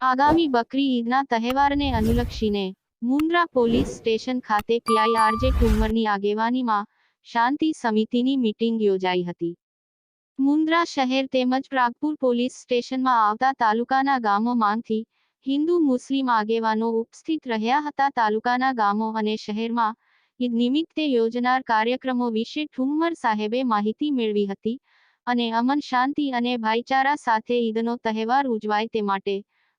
આગામી બકરી ઈદના તહેવારને અનુલક્ષીને મુન્દ્રા પોલીસ સ્ટેશન ખાતે પીઆઈ આરજે ઠુમ્મરની આગેવાનીમાં શાંતિ સમિતિની મીટિંગ યોજાઈ હતી. મુન્દ્રા શહેર તેમજ પ્રાગપુર પોલીસ સ્ટેશનમાં આવતા તાલુકાના ગામોમાંથી હિન્દુ મુસ્લિમ આગેવાનો ઉપસ્થિત રહ્યા હતા. તાલુકાના ગામો અને શહેરમાં ઈદ નિમિત્તે યોજનાર કાર્યક્રમો વિશે ઠુમ્મર સાહેબે માહિતી મેળવી હતી અને અમન શાંતિ અને ભાઈચારા સાથે ઈદનો તહેવાર ઉજવાય તે માટે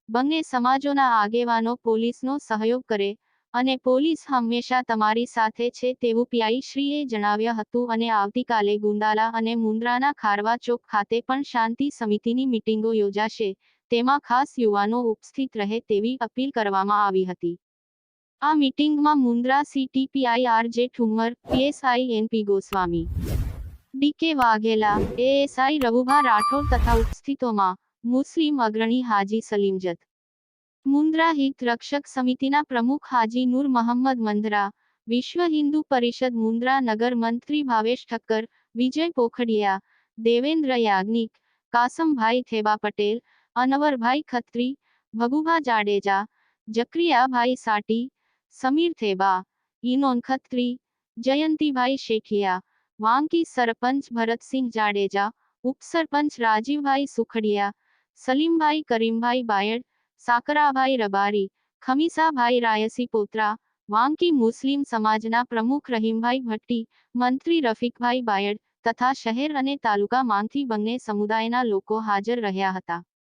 બંને સમાજોના આગેવાનો પોલીસનો સહયોગ કરે અને પોલીસ હંમેશા તમારી સાથે છે તેવું પીઆઈશ્રીએ જણાવ્યું હતું અને આવતીકાલે ગુંદાલા અને મુન્દ્રાના ખારવા ચોક ખાતે પણ શાંતિ સમિતિની મીટિંગો યોજાશે, તેમાં ખાસ યુવાનો ઉપસ્થિત રહે તેવી અપીલ કરવામાં આવી હતી. આ મીટિંગમાં Mundra city PI RJ Thummar, PSI NP Goswami, DK Vaghela, ASI Ravubha Rathod તથા ઉપસ્થિતોમાં મુસ્લિમ અગ્રણી હાજી સલીમજત, મુન્દ્રા હિત રક્ષક સમિતિના પ્રમુખ હાજી નૂર મહમ્મદ મંદરા, વિશ્વ હિન્દુ પરિષદ મુન્દ્રા નગર મંત્રી ભાવેશ ઠક્કર, વિજય પોખડિયા, દેવેન્દ્ર યાજ્ઞિક, કાસમભાઈ થેબા પટેલ, અનવરભાઈ ખત્રી, ભગુભા જાડેજા, જકરિયાભાઈ સાટી, સમીર થેબા, ઈનોન ખત્રી, જયંતીભાઈ શેખિયા, વાંકી સરપંચ ભરતસિંહ જાડેજા, ઉપસરપંચ રાજીવભાઈ સુખડિયા, સલીમભાઈ કરીમભાઈ બાયડ, સાકરાભાઈ રબારી, ખમીસાભાઈ રાયસી પોત્રા, વાંકી મુસ્લિમ સમાજના પ્રમુખ રહીમભાઈ ભટ્ટી, મંત્રી રફીકભાઈ બાયડ તથા શહેર અને તાલુકામાંથી બંને સમુદાયના લોકો હાજર રહ્યા હતા.